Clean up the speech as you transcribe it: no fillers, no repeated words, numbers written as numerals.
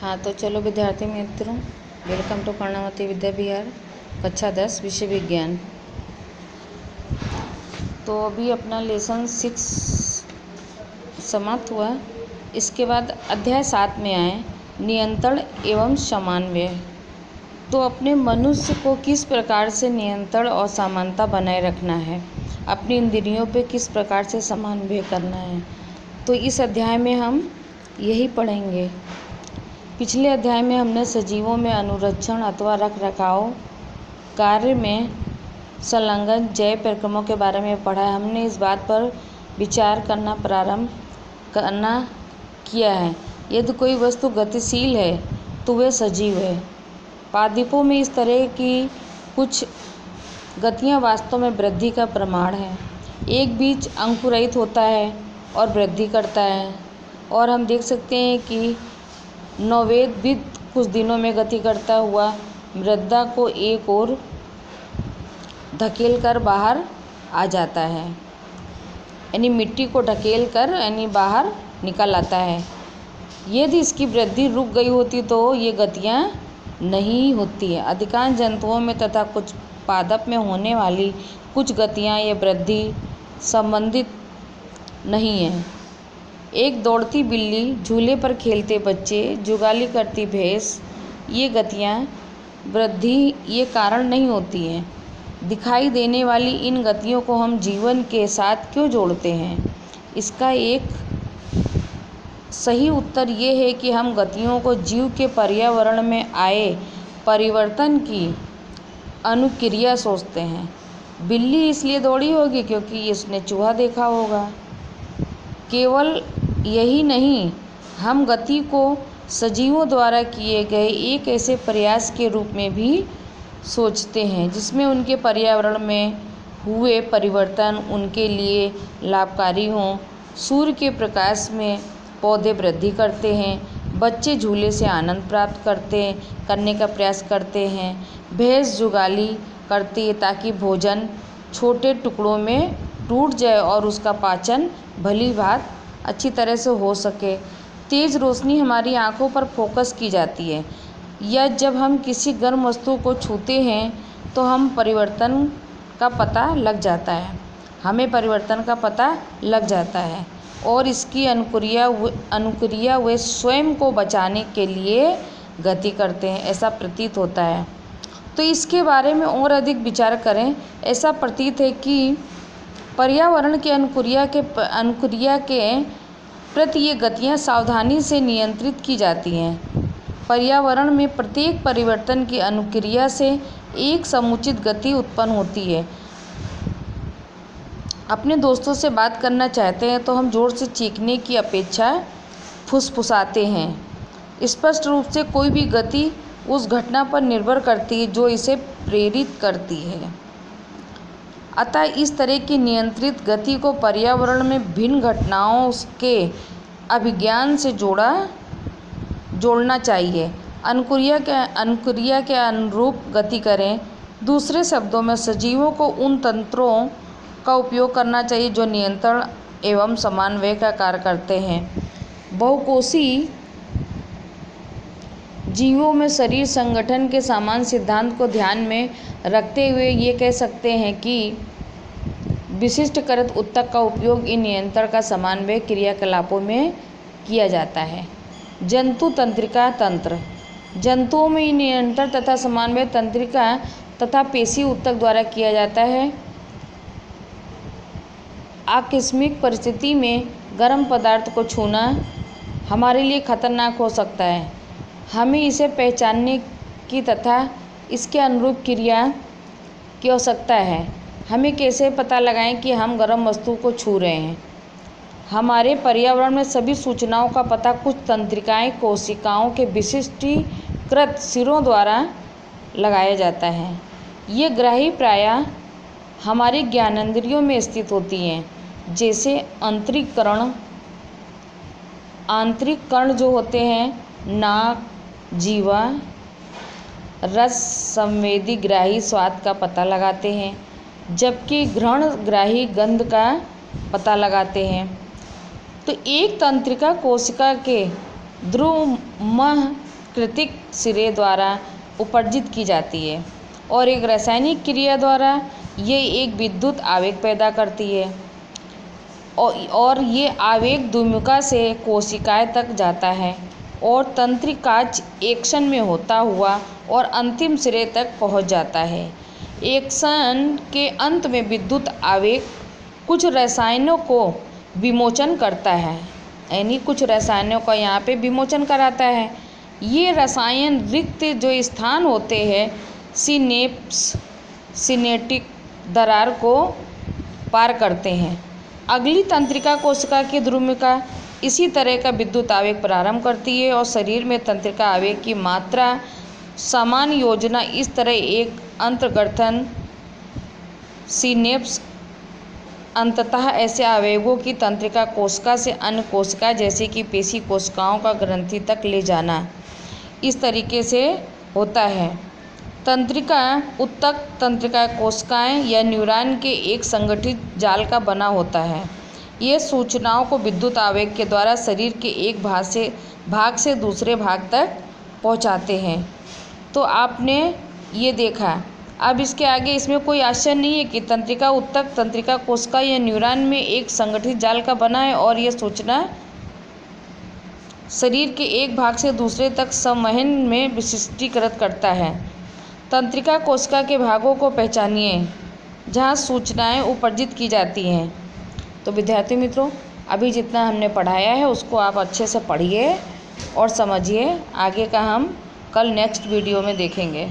हाँ, तो चलो विद्यार्थी मित्रों, वेलकम टू कर्णावती विद्या विहार कक्षा 10 विषय विज्ञान। तो अभी अपना लेसन 6 समाप्त हुआ। इसके बाद अध्याय 7 में आए, नियंत्रण एवं समन्वय। तो अपने मनुष्य को किस प्रकार से नियंत्रण और समानता बनाए रखना है, अपनी इंद्रियों पे किस प्रकार से समन्वय करना है, तो इस अध्याय में हम यही पढ़ेंगे। पिछले अध्याय में हमने सजीवों में अनुरक्षण अथवा रखरखाव कार्य में संलग्न जैव प्रक्रमों के बारे में पढ़ा है। हमने इस बात पर विचार करना प्रारंभ किया है, यदि कोई वस्तु गतिशील है तो वह सजीव है। पादपों में इस तरह की कुछ गतियाँ वास्तव में वृद्धि का प्रमाण है। एक बीज अंकुरित होता है और वृद्धि करता है, और हम देख सकते हैं कि नवोदित कुछ दिनों में गति करता हुआ मृदा को एक ओर धकेल कर बाहर आ जाता है, यानी मिट्टी को ढकेल कर बाहर निकल आता है। यदि इसकी वृद्धि रुक गई होती तो ये गतियाँ नहीं होती है। अधिकांश जंतुओं में तथा कुछ पादप में होने वाली कुछ गतियाँ ये वृद्धि संबंधित नहीं है। एक दौड़ती बिल्ली, झूले पर खेलते बच्चे, जुगाली करती भैंस, ये गतियाँ वृद्धि ये कारण नहीं होती हैं। दिखाई देने वाली इन गतियों को हम जीवन के साथ क्यों जोड़ते हैं? इसका एक सही उत्तर ये है कि हम गतियों को जीव के पर्यावरण में आए परिवर्तन की अनुक्रिया सोचते हैं। बिल्ली इसलिए दौड़ी होगी क्योंकि इसने चूहा देखा होगा। केवल यही नहीं, हम गति को सजीवों द्वारा किए गए एक ऐसे प्रयास के रूप में भी सोचते हैं जिसमें उनके पर्यावरण में हुए परिवर्तन उनके लिए लाभकारी हों। सूर्य के प्रकाश में पौधे वृद्धि करते हैं, बच्चे झूले से आनंद प्राप्त करने का प्रयास करते हैं, भैंस जुगाली करती है ताकि भोजन छोटे टुकड़ों में टूट जाए और उसका पाचन भली भांति अच्छी तरह से हो सके। तेज़ रोशनी हमारी आँखों पर फोकस की जाती है, या जब हम किसी गर्म वस्तु को छूते हैं तो हमें परिवर्तन का पता लग जाता है और इसकी अनुक्रिया वे स्वयं को बचाने के लिए गति करते हैं, ऐसा प्रतीत होता है। तो इसके बारे में और अधिक विचार करें। ऐसा प्रतीत है कि पर्यावरण के अनुक्रिया के प्रति ये गतियाँ सावधानी से नियंत्रित की जाती हैं। पर्यावरण में प्रत्येक परिवर्तन की अनुक्रिया से एक समुचित गति उत्पन्न होती है। अपने दोस्तों से बात करना चाहते हैं तो हम जोर से चीखने की अपेक्षा फुसफुसाते हैं। स्पष्ट रूप से कोई भी गति उस घटना पर निर्भर करती है जो इसे प्रेरित करती है। अतः इस तरह की नियंत्रित गति को पर्यावरण में भिन्न घटनाओं के अभिज्ञान से जोड़ना चाहिए। अनुक्रिया के अनुरूप गति करें। दूसरे शब्दों में सजीवों को उन तंत्रों का उपयोग करना चाहिए जो नियंत्रण एवं समन्वय का कार्य करते हैं। बहुकोषीय जीवों में शरीर संगठन के समान सिद्धांत को ध्यान में रखते हुए ये कह सकते हैं कि विशिष्ट कृत ऊतक का उपयोग इन नियंत्रण का समन्वय क्रियाकलापों में किया जाता है। जंतु तंत्रिका तंत्र, जंतुओं में नियंत्रण तथा समन्वय तंत्रिका तथा पेशी ऊतक द्वारा किया जाता है। आकस्मिक परिस्थिति में गर्म पदार्थ को छूना हमारे लिए खतरनाक हो सकता है। हमें इसे पहचानने की तथा इसके अनुरूप क्रिया की आवश्यकता है। हमें कैसे पता लगाएं कि हम गर्म वस्तु को छू रहे हैं? हमारे पर्यावरण में सभी सूचनाओं का पता कुछ तंत्रिकाएं कोशिकाओं के विशिष्टीकृत सिरों द्वारा लगाया जाता है। ये ग्राही प्रायः हमारे ज्ञानेंद्रियों में स्थित होती हैं, जैसे आंतरिक कर्ण जो होते हैं, नाक, जीवा, रस संवेदी ग्राही स्वाद का पता लगाते हैं, जबकि घ्राण ग्राही गंध का पता लगाते हैं। तो एक तंत्रिका कोशिका के ध्रुवमय कृतिक सिरे द्वारा उपर्जित की जाती है और एक रासायनिक क्रिया द्वारा ये एक विद्युत आवेग पैदा करती है और ये आवेग द्विमुखा से कोशिकाएं तक जाता है और तंत्रिकाज एक्शन में होता हुआ और अंतिम सिरे तक पहुंच जाता है। एक्शन के अंत में विद्युत आवेग कुछ रसायनों को विमोचन करता है, यानी कुछ रसायनों का यहाँ पे विमोचन कराता है। ये रसायन रिक्त जो स्थान होते हैं सिनेप्टिक दरार को पार करते हैं। अगली तंत्रिका कोशिका की द्विमुखा इसी तरह का विद्युत आवेग प्रारंभ करती है और शरीर में तंत्रिका आवेग की मात्रा समान योजना इस तरह एक अंतर्गठन सिनेप्स अंततः ऐसे आवेगों की तंत्रिका कोशिका से अन्य कोशिका जैसे कि पेशी कोशिकाओं का ग्रंथि तक ले जाना इस तरीके से होता है। तंत्रिका उत्तक तंत्रिका कोशिकाएं या न्यूरॉन के एक संगठित जाल का बना होता है। ये सूचनाओं को विद्युत आवेग के द्वारा शरीर के एक भाग से दूसरे भाग तक पहुंचाते हैं। तो आपने ये देखा। अब इसके आगे इसमें कोई आश्चर्य नहीं है कि तंत्रिका उत्तक तंत्रिका कोशिका या न्यूरॉन में एक संगठित जाल का बना है और यह सूचना शरीर के एक भाग से दूसरे तक संवहन में विशिष्टीकृत करता है। तंत्रिका कोशिका के भागों को पहचानिए जहां सूचनाएं उपर्जित की जाती हैं। तो विद्यार्थी मित्रों, अभी जितना हमने पढ़ाया है उसको आप अच्छे से पढ़िए और समझिए। आगे का हम कल नेक्स्ट वीडियो में देखेंगे।